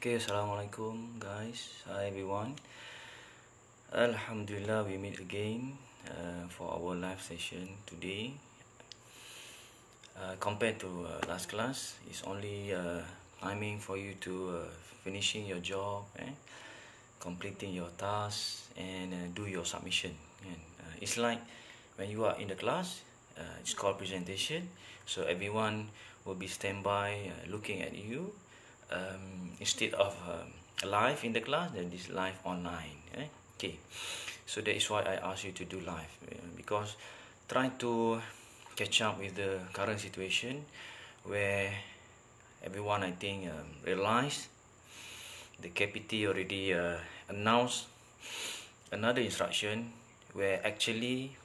Okay, Assalamualaikum guys. Hi everyone. Alhamdulillah, we meet again for our live session today. Compared to last class, it's only timing for you to finishing your job, completing your tasks, and do your submission. And it's like when you are in the class, it's called presentation. So everyone will be standby looking at you. Instead of live in the class, then this live online. Okay, so that is why I ask you to do live because try to catch up with the current situation where everyone I think realized the KPT already announced another instruction where actually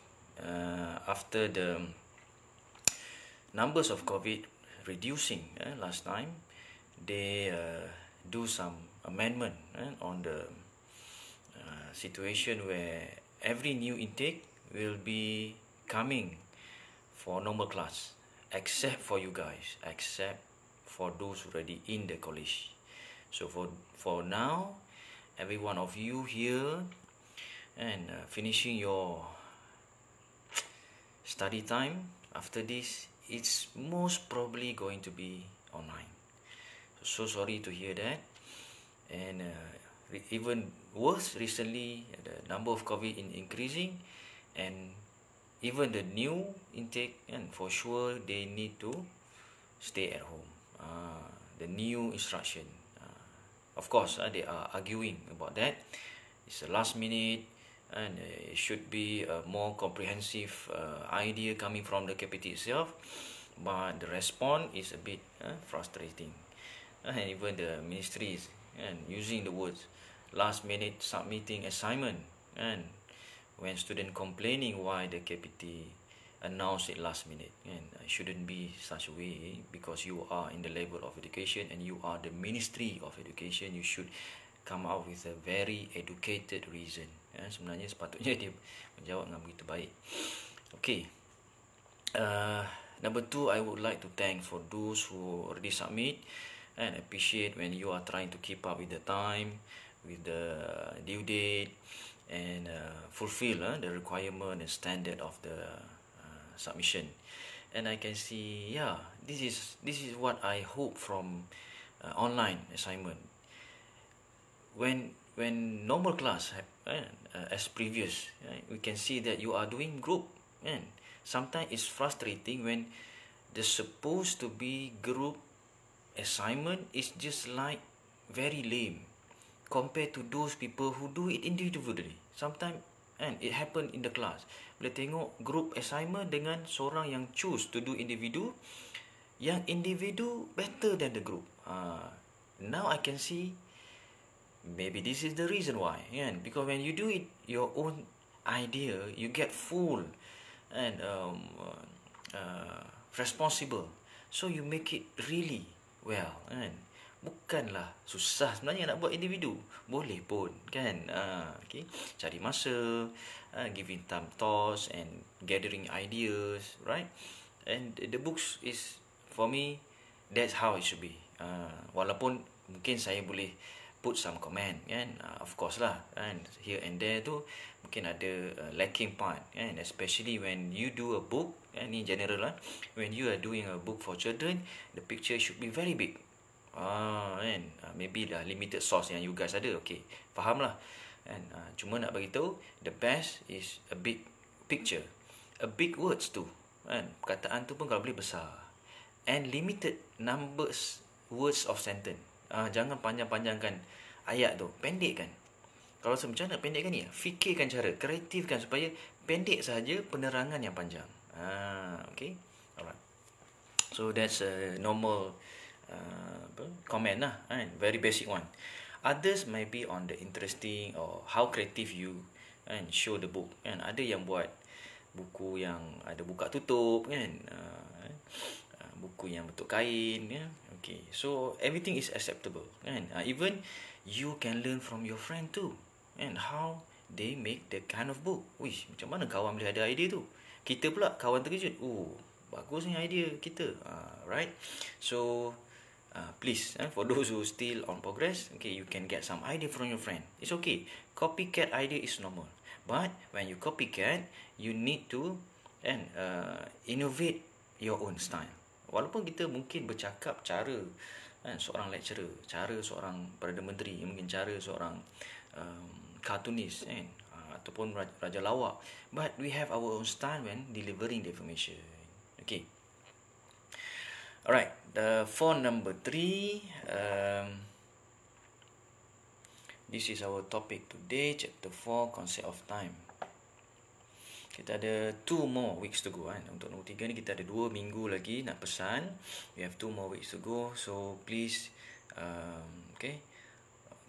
after the numbers of COVID reducing last time, they do some amendment on the situation where every new intake will be coming for normal class except for you guys, except for those already in the college. So for now, every one of you here and finishing your study time, after this it's most probably going to be online. So sorry to hear that. And even worse, recently the number of COVID increasing, and even the new intake, and for sure they need to stay at home. The new instruction, of course, they are arguing about that. It's a last minute, and it should be a more comprehensive idea coming from the KPT itself, but the response is a bit frustrating. And even the ministry is using the words last minute submitting assignment, and when student complaining why the KPT announced it last minute, and it shouldn't be such a way, because you are in the level of education and you are the Ministry of Education. You should come out with a very educated reason. Sebenarnya sepatutnya dia menjawab dengan begitu baik. Okay, number two, I would like to thank for those who already submit, and appreciate when you are trying to keep up with the time, with the due date, and fulfill the requirement and standard of the submission. And I can see, yeah, this is what I hope from online assignment. When normal class as previous, we can see that you are doing group, and sometimes it's frustrating when the supposed to be group assignment is just like very lame compared to those people who do it individually. Sometimes it happen in the class. Bila tengok group assignment dengan seorang yang choose to do individu, yang individu better than the group. Now I can see maybe this is the reason why, because when you do it your own idea, you get full and responsible, so you make it really well, bukanlah susah sebenarnya nak buat individu, boleh pun kan. Okay, cari masa, giving time thoughts and gathering ideas, right? And the books is, for me, that's how it should be. Walaupun mungkin saya boleh put some comment, kan, of course lah, and here and there tu mungkin ada lacking part, kan, especially when you do a book, ni general lah, when you are doing a book for children, the picture should be very big. Maybe dah limited source yang you guys ada, okay, faham lah, and cuma nak bagi tahu, the best is a big picture, a big words tu, kan, perkataan tu pun kalau boleh besar, and limited numbers words of sentence. Jangan panjang-panjangkan ayat tu, pendekkan. Kalau macam nak pendekkan ni, fikirkan cara, kreatifkan supaya pendek saja, penerangan yang panjang. Okay, alright. So that's a normal comment lah, very basic one. Others may be on the interesting or how creative you show the book, kan. Ada yang buat buku yang ada buka tutup, kan, buku yang bentuk kain, ya. Okay, so everything is acceptable, kan. Even you can learn from your friend too, and how they make that kind of book. Wish, macam mana kawan boleh ada idea tu? Kita pula kawan terkejut, bagusnya idea kita, right? So Please, for those who still on progress, okay, you can get some idea from your friend. It's okay. Copycat idea is normal. But when you copycat, you need to innovate your own style. Walaupun kita mungkin bercakap cara seorang lecturer, cara seorang Perdana Menteri, mungkin cara seorang cartoonist ataupun raja lawak, but we have our own style when delivering the information. Okay. Alright, for number 3, this is our topic today, chapter 4, concept of time. Kita ada 2 more weeks to go Untuk nombor 3 ni kita ada 2 minggu lagi nak pesan. We have 2 more weeks to go. So please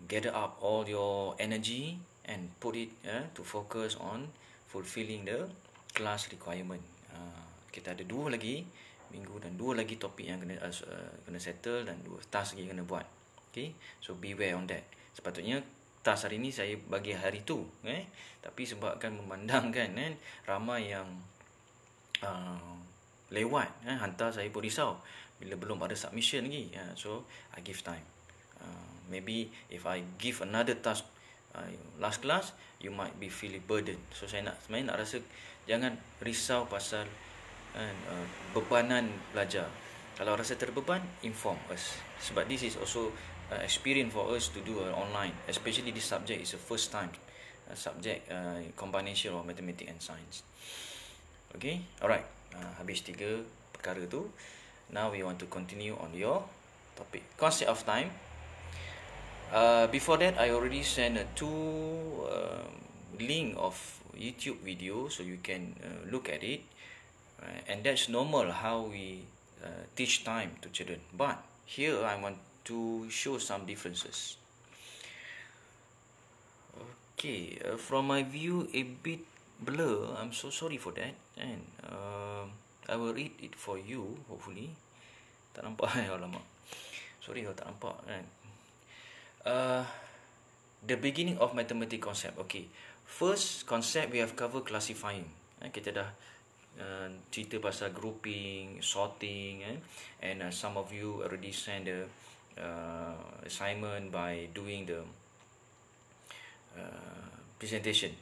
gather up all your energy and put it to focus on fulfilling the class requirement. Kita ada 2 lagi minggu dan 2 lagi topik yang kena settle dan 2 task lagi kena buat. Okay, so beware on that. Sepatutnya task hari ni saya bagi hari tu, tapi sebabkan memandangkan ramai yang lewat, hantar, saya pun risau bila belum ada submission lagi. So I give time. Maybe if I give another task last class, you might be feeling burdened. So sebenarnya nak rasa jangan risau pasal bebanan belajar. Kalau rasa terbeban, inform us. Sebab this is also experience for us to do online. Especially this subject is the first time subject combination of mathematics and science. Okay, alright. Habis 3 perkara tu. Now we want to continue on your topic, concept of time. Before that, I already sent 2 link of YouTube video, so you can look at it. And that's normal how we teach time to children. But here I want to show some differences. Okay, from my view a bit blur. I'm so sorry for that. And I will read it for you. Hopefully, tak nampak alamak. Sorry kalau tak nampak. The beginning of mathematics concept. Okay, first concept we have covered classifying. Kita dah cerita pasal grouping, sorting, and some of you already send the assignment by doing the presentation,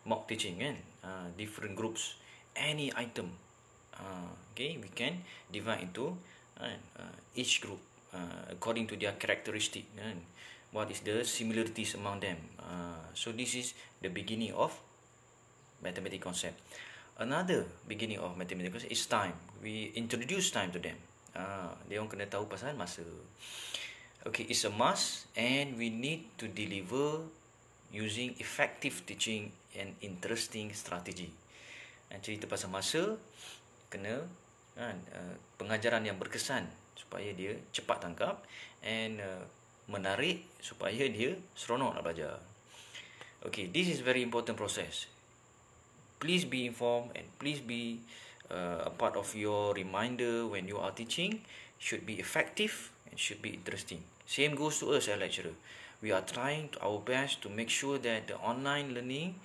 mock teaching, different groups, any item. Okay, we can divide into each group according to their characteristic. What is the similarities among them? So this is the beginning of mathematics concept. Another beginning of mathematics is time. We introduce time to them. Dia orang kena tahu pasal masa. Okay, it's a must, and we need to deliver using effective teaching and interesting strategy. Cerita pasal masa, kena pengajaran yang berkesan supaya dia cepat tangkap, and menarik supaya dia seronok nak belajar. Okay, this is very important process. Please be informed and please be a part of your reminder when you are teaching. Should be effective and should be interesting. Same goes to us as lecturer. We are trying our best to make sure that the online learning,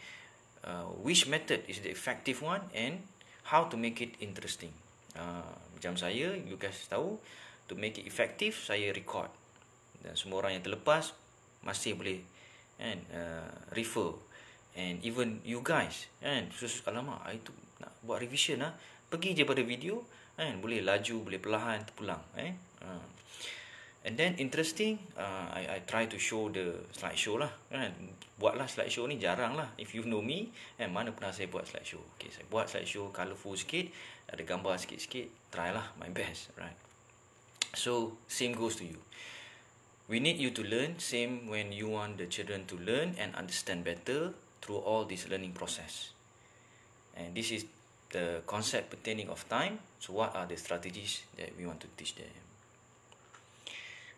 which method is the effective one and how to make it interesting. Macam saya, you guys tahu, to make it effective, saya record. Dan semua orang yang terlepas masih boleh refer. And even you guys, alamak, itu nak buat revision pergi je pada video, boleh laju, boleh perlahan, terpulang. And then interesting, I try to show the slideshow lah. Buatlah slideshow ni jarang lah. If you know me, mana pernah saya buat slideshow. Okay, saya buat slideshow colourful sikit, ada gambar sikit-sikit, try lah my best, right? So same goes to you. We need you to learn, same when you want the children to learn and understand better through all this learning process. And this is the concept pertaining of time. So what are the strategies that we want to teach them?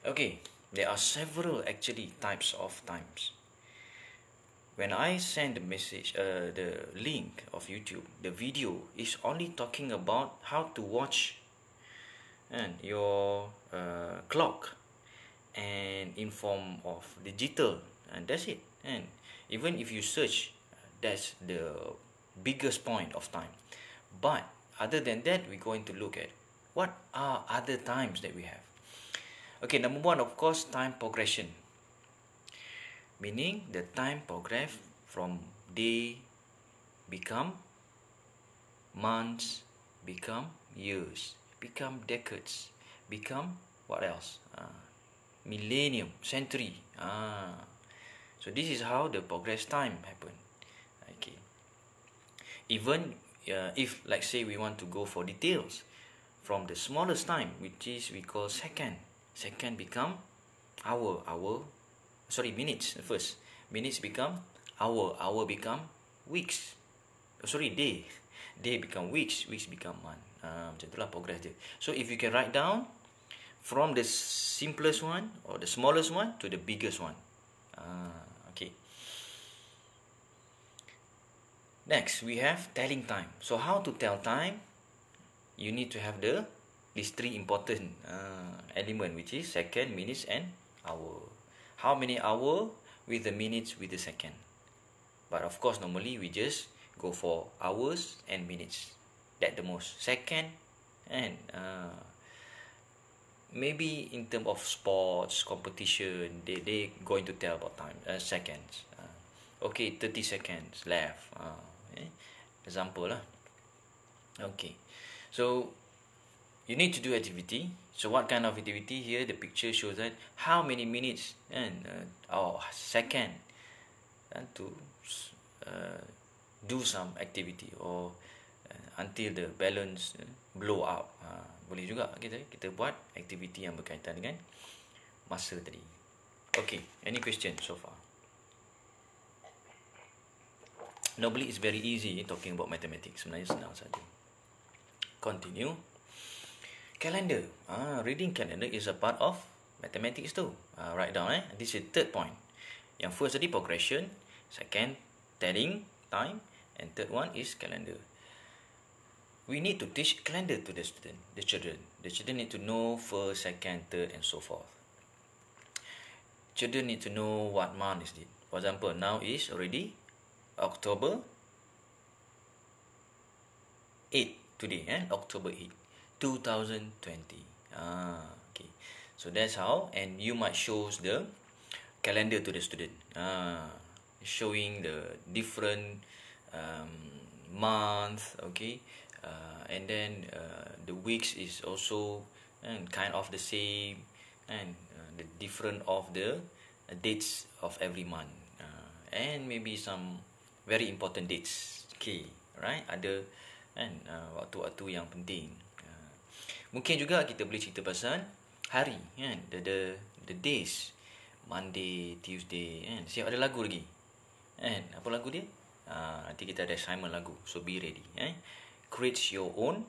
Okay, there are several actually types of times. When I send the message, the link of YouTube, the video is only talking about how to watch your clock and in form of digital, and that's it. And even if you search, that's the biggest point of time. But other than that, we're going to look at what are other times that we have. Okay, number one, of course, time progression. Meaning the time progress from day become months, become years, become decades, become what else? Millennium, century. So this is how the progress time happen. Okay. Even if, like say, we want to go for details, from the smallest time, which is we call second. Second become hour. Minutes first. Minutes become hour. Hour become weeks. Day. Day become weeks. Weeks become month. Macam itulah progress dia. So if you can write down from the simplest one or the smallest one to the biggest one. Okay. Next, we have telling time. So how to tell time? You need to have these three important element, which is second, minutes, and hour. How many hour with the minutes with the second? But of course, normally we just go for hours and minutes. That the most. Second, and maybe in terms of sports competition, they going to tell about time seconds. Okay, 30 seconds left. Example lah. Okay, so you need to do activity. So what kind of activity? Here the picture shows that how many minutes and or second to do some activity or until the balance blow out. Boleh juga kita buat activity yang berkaitan dengan masa tadi. Okay, any question so far? Normally it's very easy talking about mathematics. Sebenarnya senang saja. Continue. Calendar. Reading calendar is a part of mathematics too. Write down. This is third point. Yang first tadi progression, second telling time, and third one is calendar. We need to teach calendar to the children. The children need to know first, second, third, and so forth. Children need to know what month is it. For example, now is already October 8 today, October 8, 2020. Okay. So that's how, and you might show the calendar to the student, showing the different month, okay, and then the weeks is also kind of the same, and the different of the dates of every month, and maybe some very important dates. Okay, right? Ada waktu-waktu yang penting. Mungkin juga kita boleh cerita pasal hari, kan? The days. Monday, Tuesday, kan? Siap ada lagu lagi. Kan? Apa lagu dia? Nanti kita ada assignment lagu. So be ready. Create your own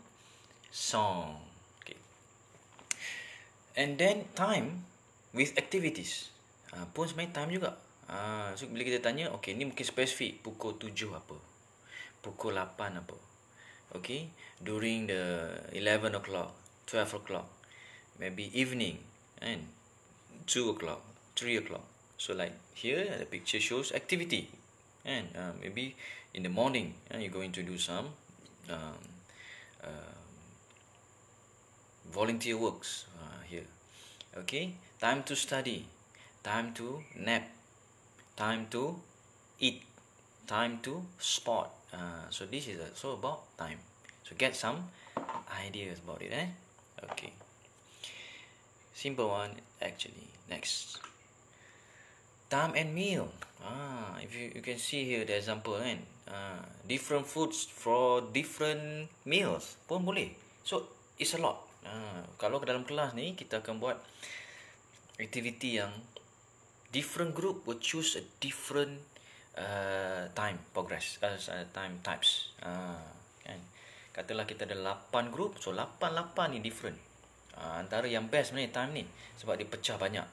song. Okay. And then time with activities. Pun sebenarnya time juga. So bila kita tanya, okay, ni mungkin spesifik, pukul 7 apa, pukul 8 apa, okay, during the 11 o'clock, 12 o'clock, maybe evening, and 2 o'clock, 3 o'clock. So like here the picture shows activity, and maybe in the morning you're going to do some volunteer works here. Okay, time to study, time to nap, time to eat, time to sport. So this is also about time. So get some ideas about it. Okay. Simple one actually. Next. Time and meal. If you can see here the example, different foods for different meals pun boleh. So it's a lot. Kalau ke dalam kelas ni kita akan buat activity yang different group will choose a different time progress, time types. Kan? Katalah kita ada 8 group, so 8 ni different. Antara yang best sebenarnya time ni sebab dia pecah banyak.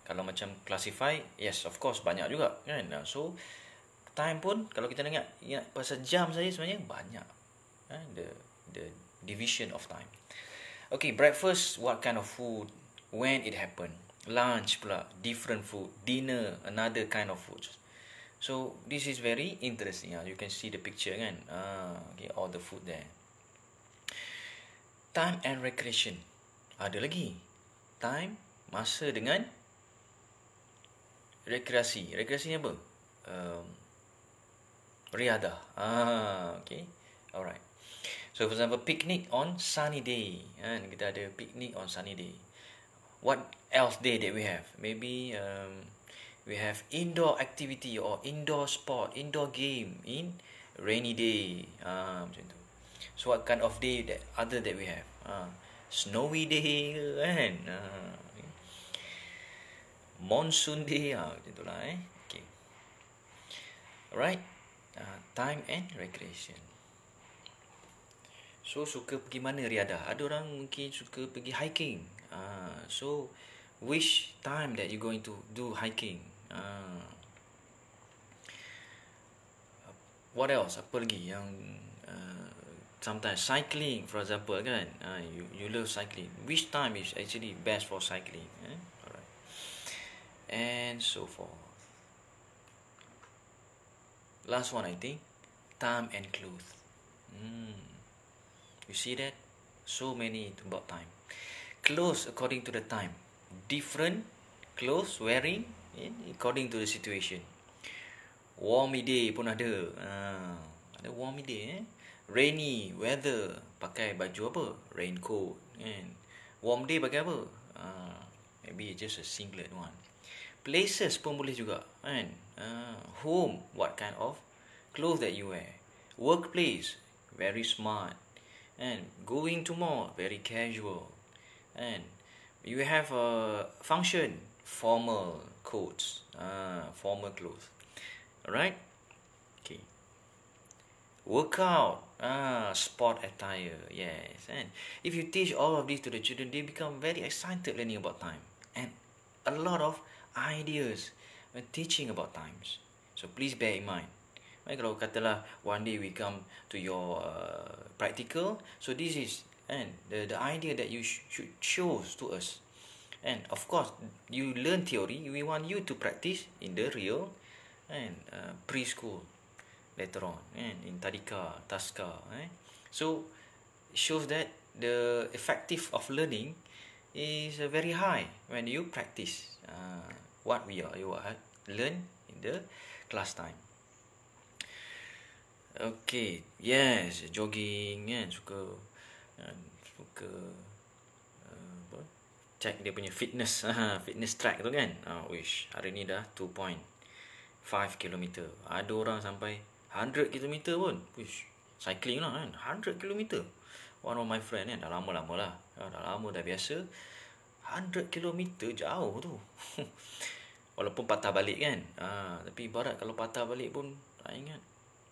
Kalau macam classify, yes of course banyak juga kan. So time pun kalau kita ingat pasal jam saja sebenarnya banyak. The division of time. Okay, breakfast, what kind of food, when it happen. Lunch pula, different food. Dinner, another kind of food. So this is very interesting. You can see the picture kan. Okay, all the food there. Time and recreation. Ada lagi. Time Masa dengan rekreasi. Rekreasi ni apa? Riadah. Okay. Alright. So for example, picnic on sunny day. Kita ada picnic on sunny day. What else day that we have? Maybe we have indoor activity or indoor sport, indoor game in rainy day. Macam tu. So what kind of day that other that we have? Snowy day kan? Monsoon day macam tu lah Okay. Alright. Time and recreation. So suka pergi mana Riadah? Ada orang mungkin suka pergi hiking. So which time that you going to do hiking? What else? Apa lagi yang sometimes cycling, for example kan? You love cycling. Which time is actually best for cycling? Alright. And so forth. Last one, I think, time and clothes. You see that? So many about time. Clothes according to the time. Different clothes wearing according to the situation. Warmy day pun ada. Ada warmy day. Rainy weather, pakai baju apa? Raincoat. Warm day pakai apa? Maybe just a singlet one. Places pun boleh juga kan. Home, what kind of clothes that you wear. Workplace, very smart. And going to mall, very casual. And you have a function, formal coats, formal clothes. Alright? Okay. Workout, sport attire, yes. And if you teach all of this to the children, they become very excited learning about time. And a lot of ideas when teaching about times. So please bear in mind. Kalau katalah one day we come to your practical, so this is the idea that you should show to us. And of course, you learn theory, we want you to practice in the real preschool later on, in Tadika, Taska. So it shows that the effective of learning is very high when you practice what you learn in the class time. Okay, yes, jogging kan, suka check dia punya fitness, fitness track tu kan. Wish hari ni dah 2.5 km. Ada orang sampai 100 km pun. Wish, cycling lah kan, 100 km. One of my friend kan, dah lama lah. Dah lama dah biasa. 100 km jauh tu. Walaupun patah balik kan. Tapi ibarat kalau patah balik pun, saya ingat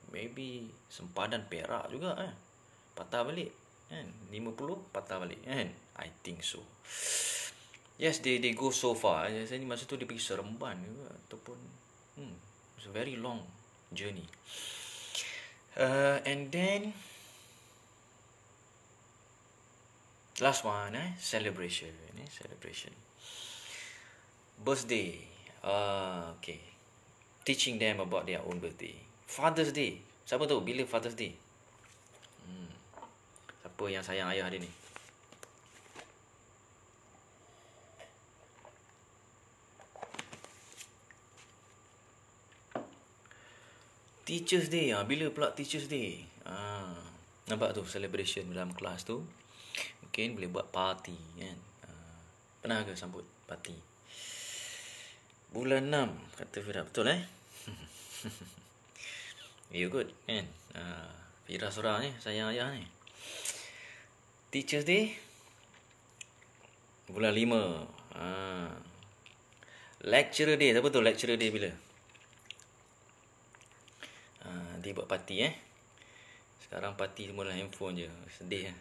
maybe sempadan Perak juga patah balik kan, 50 patah balik kan, I think so. Yes, they go so far. Saya ni masa tu dia pergi Seremban juga, ataupun it's a very long journey. And then last one, celebration. Birthday. Okay, teaching them about their own birthday. Father's Day. Siapa tahu bila Father's Day? Siapa yang sayang ayah dia ni? Teacher's Day. Bila pula Teacher's Day? Nampak tu celebration dalam kelas tu. Mungkin boleh buat party kan. Pernah ke sambut party? Bulan 6 kata Fira. Betul You good kan? Fira Surah ni sayang ayah ni. Teacher's Day bulan 5. Lecturer Day. Siapa tahu Lecturer Day bila? Dia buat party Sekarang party semua dalam handphone je. Sedih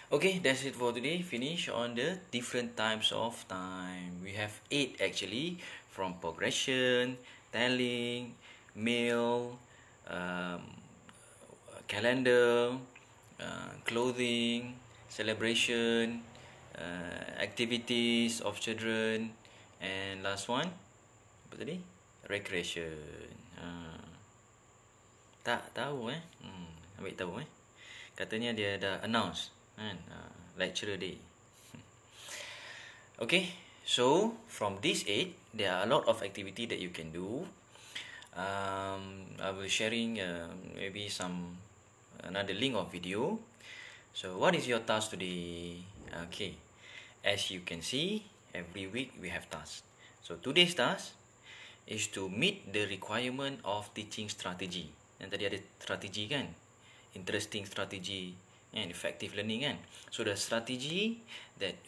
Okay, that's it for today. Finish on the different types of time. We have 8 actually, from progression, telling, meal, calendar, clothing, celebration, activities of children, and last one, apa tadi? Recreation. Tak tahu ambil tahu Katanya dia dah announce kan, lecturer day. Okay, so from this 8, there are a lot of activity that you can do. I will sharing maybe some another link of video. So what is your task today? Okay, as you can see, every week we have tasks. So today's task is to meet the requirement of teaching strategy. Yang tadi ada strategi kan, interesting strategy and effective learning kan. So the strategy that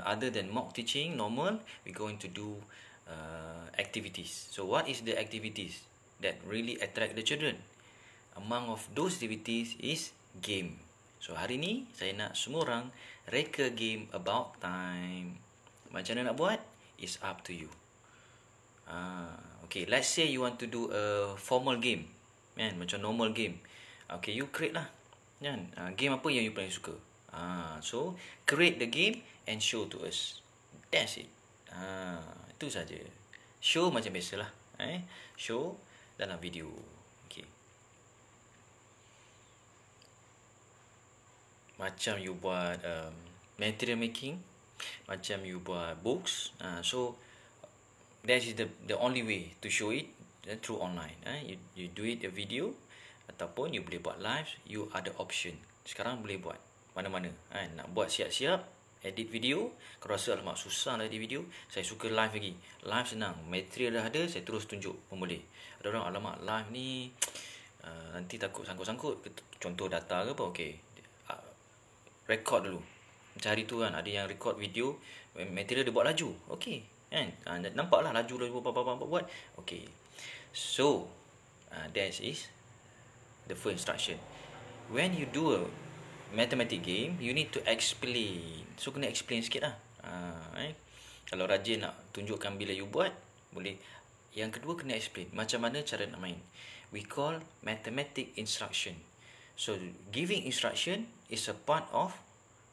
other than mock teaching normal, we're going to do activities. So what is the activities that really attract the children? Among of those activities is game. So hari ni saya nak semua orang reka game about time. Macam mana nak buat? It's up to you. Okay, let's say you want to do a formal game, kan? Macam normal game. Okay, you create lah, kan? Game apa yang you paling suka? So create the game and show to us. That's it. Itu saja. Show macam biasalah, show dalam video. Okay. Macam you buat material making, macam you buat books. So that is the only way to show it through online. You do it a video ataupun you boleh buat live. You ada option. Sekarang boleh buat mana-mana. Nak buat siap-siap edit video. Kalau rasa alamak susah lah edit video, saya suka live lagi. Live senang, material dah ada, saya terus tunjuk pun boleh. Ada orang alamak live ni nanti takut sangkut-sangkut, contoh data ke apa. Okay, record dulu. Macam hari tu kan, ada yang record video material dia buat laju. Okay, kan, nampaklah laju buat. Okay, so that is the first instruction. When you do a mathematic game, you need to explain. So kena explain sikit lah. Kalau rajin nak tunjukkan bila you buat, boleh. Yang kedua kena explain macam mana cara nak main. We call mathematic instruction. So giving instruction is a part of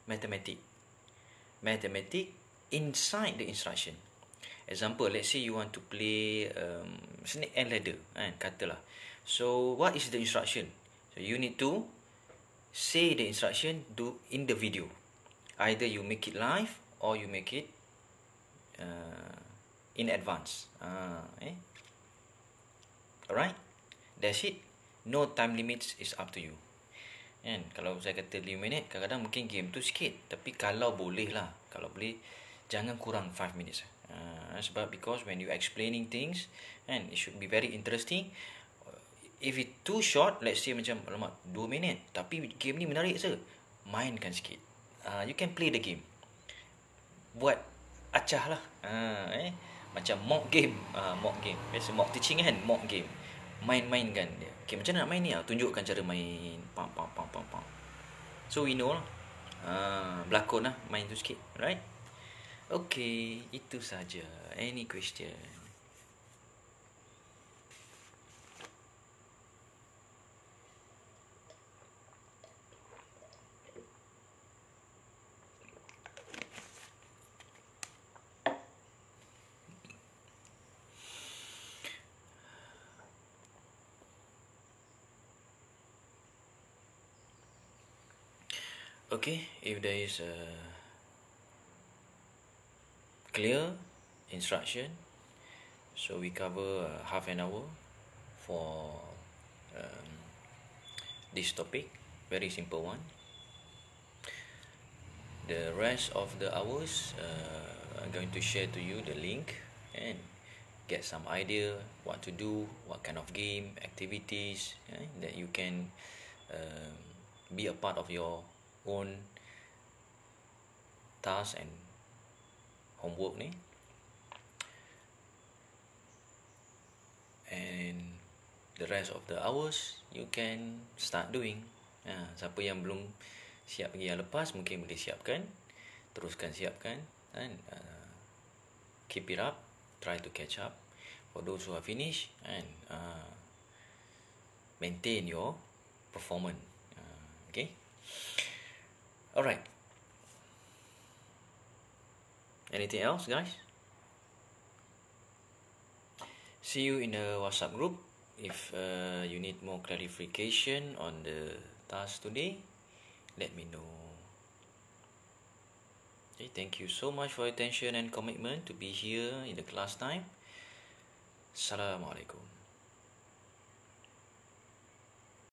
mathematic. Mathematic inside the instruction. Example, let's say you want to play snake and ladder, katalah. So what is the instruction? So you need to say the instruction in the video. Either you make it live or you make it in advance. Alright, that's it. No time limits, is up to you. Kan, kalau saya kata 5 minit, kadang-kadang mungkin game tu sikit. Tapi kalau boleh lah, kalau boleh jangan kurang 5 minutes. Sebab because when you explaining things, and it should be very interesting. If it too short, let's say macam alamak 2 minit, tapi game ni menarik je, mainkan sikit. You can play the game. Buat acah lah. Macam mock game. Mock game. Biasa mock teaching kan, mock game. Main-mainkan dia. Okay, macam mana nak main ni? Tunjukkan cara main. Pam. So we know lah. Berlakon lah, main tu sikit. Right? Okay, itu saja. Any question? Okay, if there is a clear instruction, so we cover half an hour for this topic, very simple one. The rest of the hours, I'm going to share to you the link and get some idea what to do, what kind of game, activities that you can be a part of your own task and homework ni. And the rest of the hours you can start doing. Siapa yang belum siap lagi yang lepas, mungkin boleh siapkan, teruskan siapkan, and keep it up, try to catch up. For those who are finished, and maintain your performance. Okay. Alright. Anything else, guys? See you in the WhatsApp group. If you need more clarification on the task today, let me know. Okay, thank you so much for your attention and commitment to be here in the class time. Assalamualaikum.